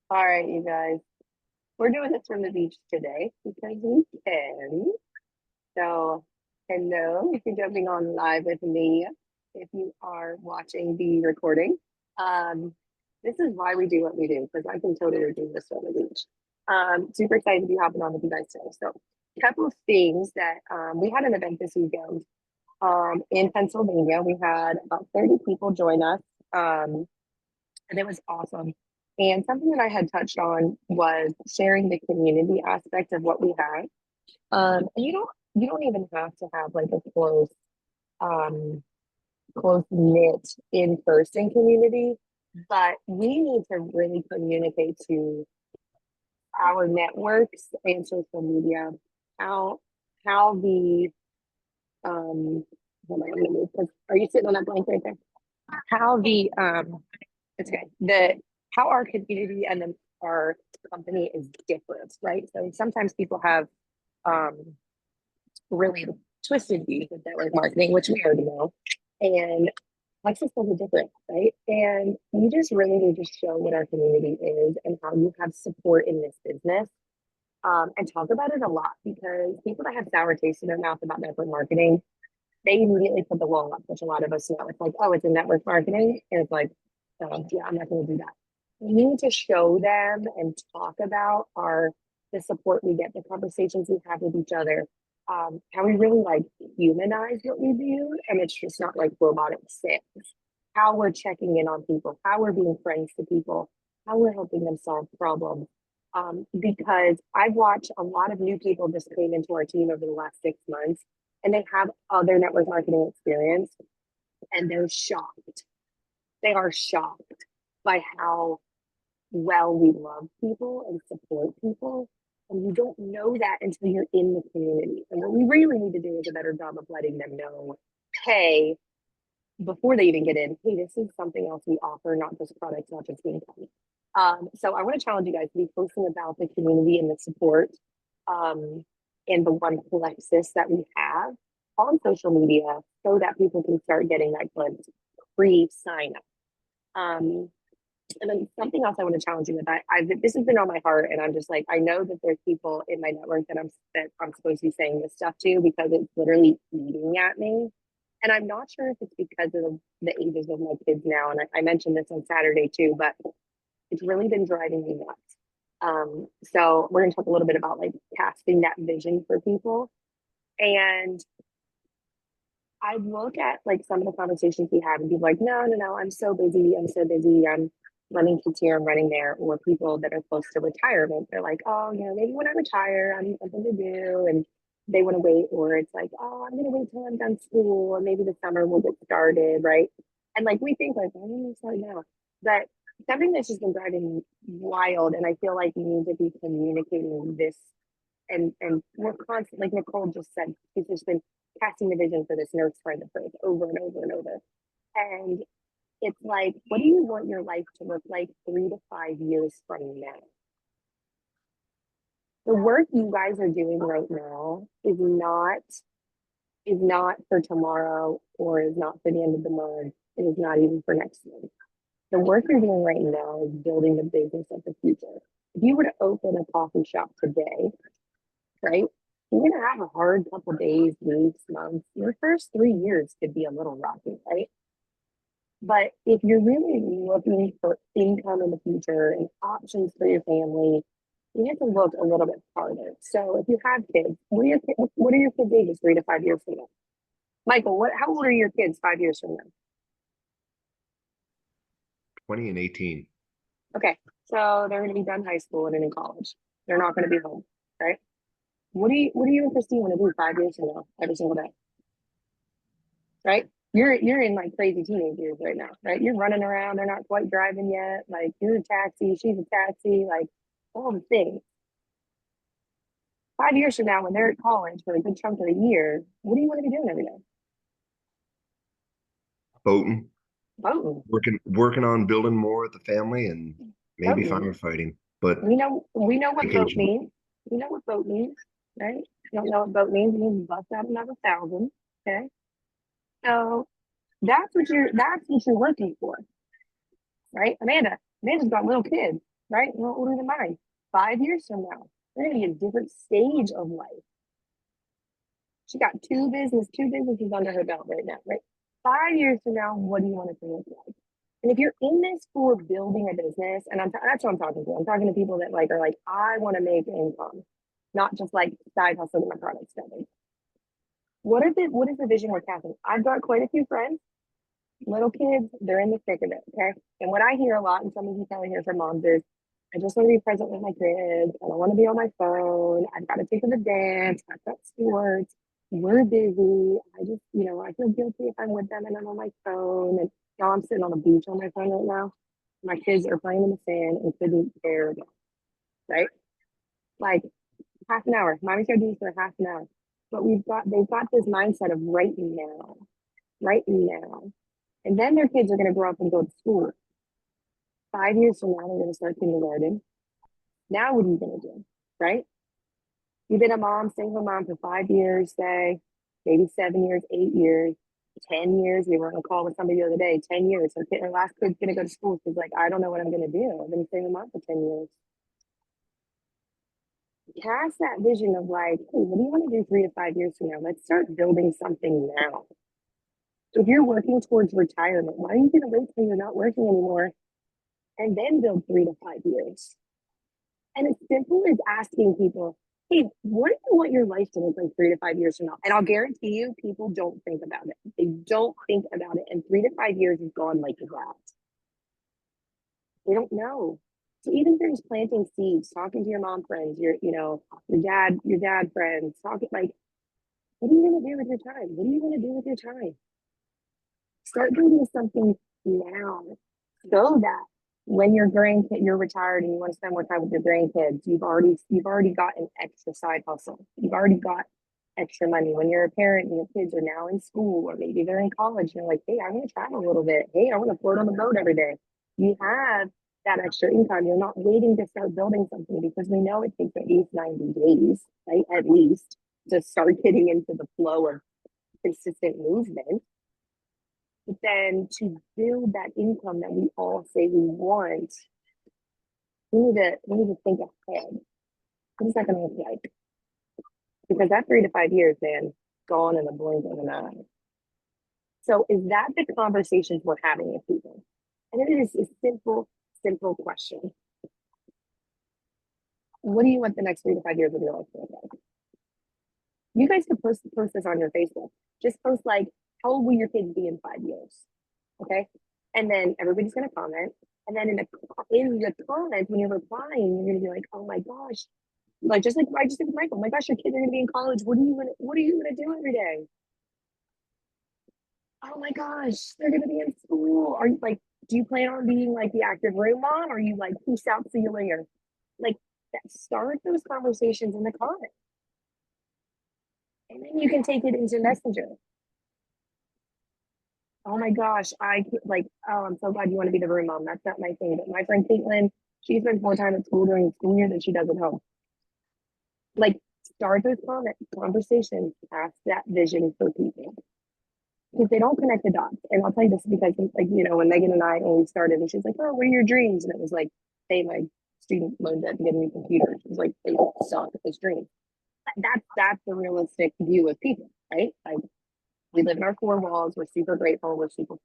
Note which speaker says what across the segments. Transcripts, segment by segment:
Speaker 1: All right, you guys. We're doing this from the beach today because we can. So, hello, if you're jumping on live with me, if you are watching the recording, um, this is why we do what we do because I can totally do this from the beach. Super excited to be hopping on with you guys today. So, a couple of things that we had an event this weekend in Pennsylvania. We had about 30 people join us. Um, and it was awesome. And something that I had touched on was sharing the community aspect of what we have. And you don't even have to have like a um, close knit in person community, but we need to really communicate to our networks and social media how how the hold on, I'm gonna move, 'cause- are you sitting on that blank right there? How the it's okay. The how our community and then our company is different, right? So sometimes people have um, really twisted views of network marketing, which we already know, and Lexus does it different, right? And we just really need to show what our community is and how you have support in this business. And talk about it a lot because people that have sour taste in their mouth about network marketing, they immediately put the wall up, which a lot of us know. It's like, oh, it's in network marketing. And it's like, yeah, I'm not going to do that. We need to show them and talk about the support we get, the conversations we have with each other, how we really like humanize what we do. And it's just not like robotic sales, how we're checking in on people, how we're being friends to people, how we're helping them solve problems. Because I've watched a lot of new people just came into our team over the last 6 months and they have other network marketing experience and they're shocked. They are shocked by how well we love people and support people. And you don't know that until you're in the community. And what we really need to do is a better job of letting them know, hey, before they even get in, hey, this is something else we offer, not just products, not just income. So I want to challenge you guys to be posting about the community and the support um, and the one Plexus that we have on social media so that people can start getting that glimpse pre-sign up. Um, and then something else I want to challenge you with. This has been on my heart, and I'm just like I know that there's people in my network that I'm supposed to be saying this stuff to because it's literally eating at me, and I'm not sure if it's because of the ages of my kids now. And I mentioned this on Saturday too, but it's really been driving me nuts. So we're going to talk a little bit about like casting that vision for people, and I look at like some of the conversations we have, and people are like, no, no, no, I'm so busy. I'm so busy. I'm running kids here, I'm running there. Or people that are close to retirement, they're like, oh, maybe when I retire, I need something to do. And they want to wait. Or it's like, oh, I'm going to wait till I'm done school. Or maybe the summer will get started. Right. And like, we think like, I'm going to start now. But something that's just been driving me wild. And I feel like we need to be communicating this and we're constant, like Nicole just said, she's just been casting the vision for this nurse friend of hers over and over and over. And it's like, what do you want your life to look like 3 to 5 years from now? The work you guys are doing right now is not for tomorrow or is not for the end of the month. It is not even for next month. The work you're doing right now is building the business of the future. If you were to open a coffee shop today, right? You're gonna have a hard couple days, weeks, months. Your first 3 years could be a little rocky, right? But if you're really looking for income in the future and options for your family, you have to look a little bit farther. So if you have kids, what are your kids' ages 3 to 5 years from now? Michael, how old are your kids 5 years from now?
Speaker 2: 20 and 18.
Speaker 1: Okay, so they're gonna be done high school and in college. They're not gonna be home, right? What do you and Christine want to do 5 years from now every single day? Right? You're in like crazy teenage years right now, right? You're running around, they're not quite driving yet. Like you're a taxi, she's a taxi, like all the things. 5 years from now, when they're at college for a good chunk of the year, what do you want to be doing every day?
Speaker 2: Boating,
Speaker 1: Boating,
Speaker 2: working on building more with the family and maybe
Speaker 1: boating.
Speaker 2: firefighting, but
Speaker 1: We know what boat
Speaker 2: vacation.
Speaker 1: means. We know what boat means, right? You don't know what boat means, you need to bust out another thousand. Okay. So that's what you're looking for, right? Amanda's got little kids. right? You're older than mine. 5 years from now, we're gonna be in a different stage of life. She got two businesses under her belt right now, right? 5 years from now, what do you want it to look like? And if you're in this for building a business, and that's what I'm talking to. I'm talking to people that like are like, I want to make income, not just like side hustle with my products selling. What is the vision we're casting? I've got quite a few friends, little kids, they're in the thick of it. Okay. And what I hear a lot, and some of you probably hear from moms, is I just want to be present with my kids. I don't want to be on my phone. I've got to take them to dance. I've got sports. We're busy. I just, I feel guilty if I'm with them and I'm on my phone. And now I'm sitting on the beach on my phone right now. My kids are playing in the sand and couldn't care about, right? Like half an hour. Mommy's gonna do this for half an hour. But they've got this mindset of right now. And then their kids are gonna grow up and go to school. 5 years from now, they're gonna start kindergarten. Now what are you gonna do? Right? You've been a mom, single mom for 5 years, say, maybe 7 years, 8 years, 10 years. We were on a call with somebody the other day, 10 years. Her last kid's gonna go to school. She's like, I don't know what I'm gonna do. I've been a single mom for 10 years. Cast that vision of like, hey, what do you want to do 3 to 5 years from now? Let's start building something now. So if you're working towards retirement, why are you gonna wait till you're not working anymore and then build 3 to 5 years? And as simple as asking people, hey, what do you want your life to look like 3 to 5 years from now? And I'll guarantee you, people don't think about it. They don't think about it. And 3 to 5 years is gone like that. They don't know. So even if you're just planting seeds, talking to your mom friends, your dad friends, talking like, what are you gonna do with your time? What are you gonna do with your time? Start building something now so that when you're retired and you want to spend more time with your grandkids, you've already got an extra side hustle. You've already got extra money. When you're a parent and your kids are now in school or maybe they're in college, you're like, hey, I want to travel a little bit. Hey, I want to float on the boat every day. You have that extra income. You're not waiting to start building something because we know it takes at least 90 days, right? At least to start getting into the flow of consistent movement. But then to build that income that we all say we want, we need to think ahead. What is that going to look like? Because that 3 to 5 years, man, gone in the blink of an eye. So is that the conversations we're having with people? And it is a simple question. What do you want the next 3 to 5 years of your life to look like? You guys could post this on your Facebook. Just post like, how old will your kids be in 5 years? Okay. And then everybody's gonna comment. And then in the comments, when you're replying, you're gonna be like, oh my gosh. Like just like I just did with Michael. Oh my gosh, your kids are gonna be in college. What are you gonna do every day? Oh my gosh, they're gonna be in school. Are you like, do you plan on being like the active room mom? Or are you like, peace out, see you later? Like start those conversations in the comments. And then you can take it into Messenger. Oh my gosh, I'm so glad you want to be the room mom. That's not my thing. But my friend Caitlin, she spends more time at school during the school year than she does at home. Like, start those conversations, ask that vision for people. Because they don't connect the dots. And I'll tell you this because, like, when Megan and I only started, and she's like, oh, what are your dreams? And it was like, pay my student loan debt to get a new computer. She was like, they suck at this dream. That's the realistic view of people, right? Like, we live in our four walls. We're super grateful. We're super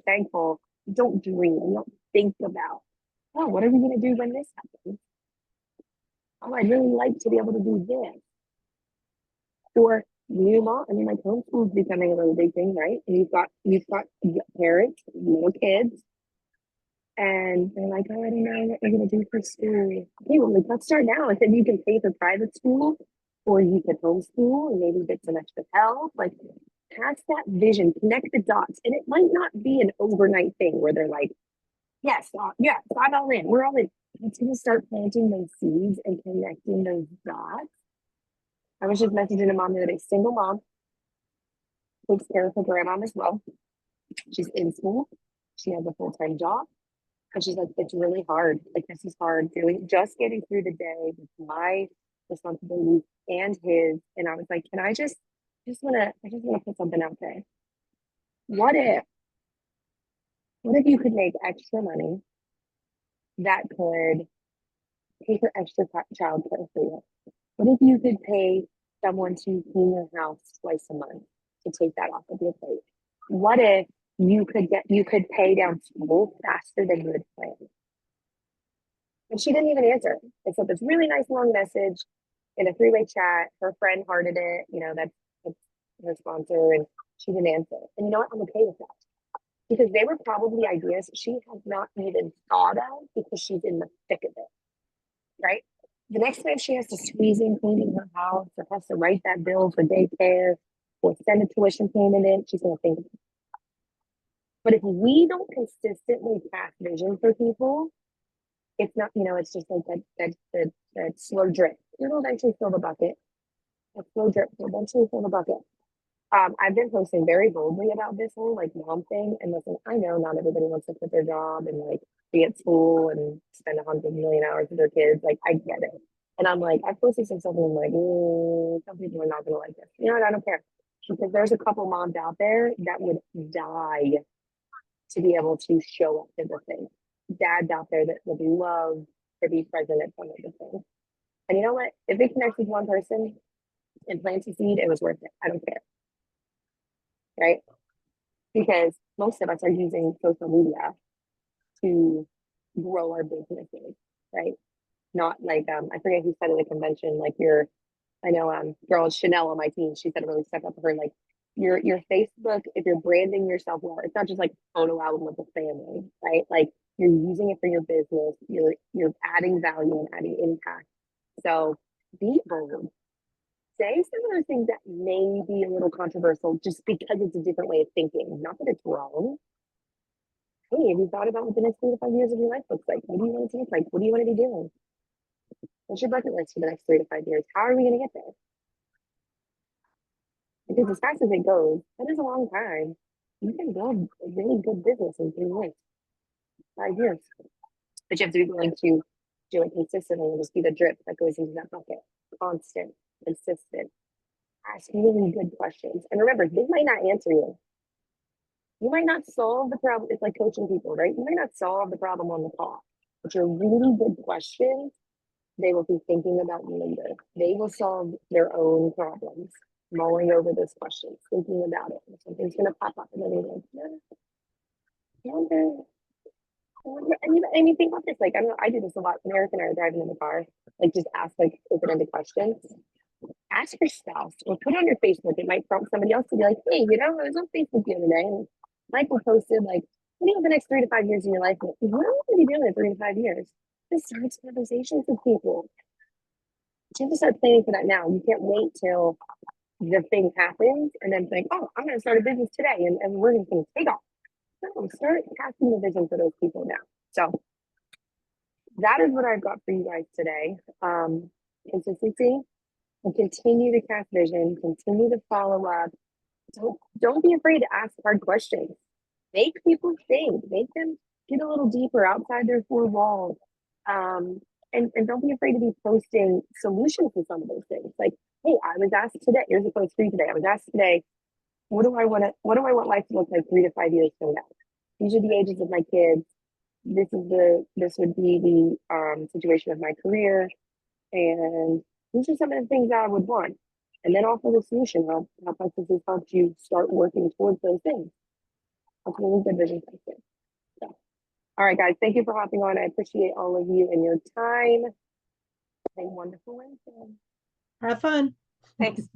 Speaker 1: thankful. We don't dream. We don't think about, oh, what are we going to do when this happens? Oh, I'd really like to be able to do this. Or new mom. I mean, like homeschool is becoming a really big thing, right? And you've got parents, little kids, and they're like, oh, I don't know what we're going to do for school. Okay, well, like, let's start now. I said you can pay for private school, or you could homeschool and maybe get some extra help. Like, cast that vision, connect the dots. And it might not be an overnight thing where they're like, yes, I'm all in. We're all in. It's going to start planting those seeds and connecting those dots. I was just messaging a mom the other day, single mom, takes care of her grandma as well. She's in school. She has a full-time job. And she's like, it's really hard. Like, this is hard just getting through the day with my responsibilities and his. And I was like, I just want to put something out there. What if you could make extra money that could pay for extra childcare for you? What if you could pay someone to clean your house twice a month to take that off of your plate? What if you could pay down school faster than you had planned? And she didn't even answer. It said this really nice long message in a three-way chat. Her friend hearted it, that's her sponsor, and she didn't answer. And you know what? I'm okay with that. Because they were probably ideas she has not even thought of because she's in the thick of it, right? The next time she has to squeeze in cleaning her house or has to write that bill for daycare or send a tuition payment in, she's gonna think of it. But if we don't consistently cast vision for people, it's not, it's just like that slow drip. It'll eventually fill the bucket. A slow drip will eventually fill the bucket. I've been posting very boldly about this whole like mom thing. And listen, I know not everybody wants to quit their job and like be at school and spend 100 million hours with their kids. Like, I get it. And I'm like, I posted some stuff and I'm like, some people are not gonna like this. You know what? I don't care. Because there's a couple moms out there that would die to be able to show up to the thing. Dads out there that would love to be present at some of the things. And you know what? If it connects with one person and plants a seed, it was worth it. I don't care. Right? Because most of us are using social media to grow our businesses, right? Not like I forget who said at a convention, like I know girl Chanel on my team, she said it really stuck up for her, like your Facebook, if you're branding yourself well, it's not just like a photo album of the family, right? Like you're using it for your business, you're adding value and adding impact. So be bold. Say some of those things that may be a little controversial just because it's a different way of thinking. Not that it's wrong. Hey, have you thought about what the next 3 to 5 years of your life looks like? What do you want it to look like? What do you want to be doing? What's your bucket list for the next 3 to 5 years? How are we going to get there? Because as fast as it goes, that is a long time. You can build a really good business in 3 years, 5 years. But you have to be willing to do it consistently and just be the drip that goes into that bucket. Constant, consistent. Ask really good questions. And remember, they might not answer you. You might not solve the problem. It's like coaching people, right? You might not solve the problem on the call, but your really good questions, they will be thinking about you later. They will solve their own problems, mulling over those questions, thinking about it. Something's going to pop up and then they're like, I mean, think about this. Like, I don't know, I do this a lot. When Eric and I are driving in the car, like just ask like open-ended questions. Ask your spouse or put on your Facebook. It might prompt somebody else to be like, hey, I was on Facebook the other day and Michael posted like, what do you have the next 3 to 5 years in your life? What are you going to be doing in 3 to 5 years? Just start conversations with people. You have to start planning for that now. You can't wait till the thing happens and then think, oh, I'm going to start a business today and we're going to take off. No, start casting the vision for those people now. So that is what I've got for you guys today. Consistency and continue to cast vision, continue to follow up. Don't be afraid to ask hard questions. Make people think, make them get a little deeper outside their four walls. And don't be afraid to be posting solutions to some of those things. Like, hey, I was asked today, here's a post for you today. I was asked today, what do I want life to look like 3 to 5 years from now? These are the ages of my kids. This would be the situation of my career. And these are some of the things I would want. And then offer the solution, how practices help you start working towards those things. That's really good vision practice. So, all right, guys, thank you for hopping on. I appreciate all of you and your time. Have a wonderful Wednesday.
Speaker 3: Have fun.
Speaker 1: Thanks.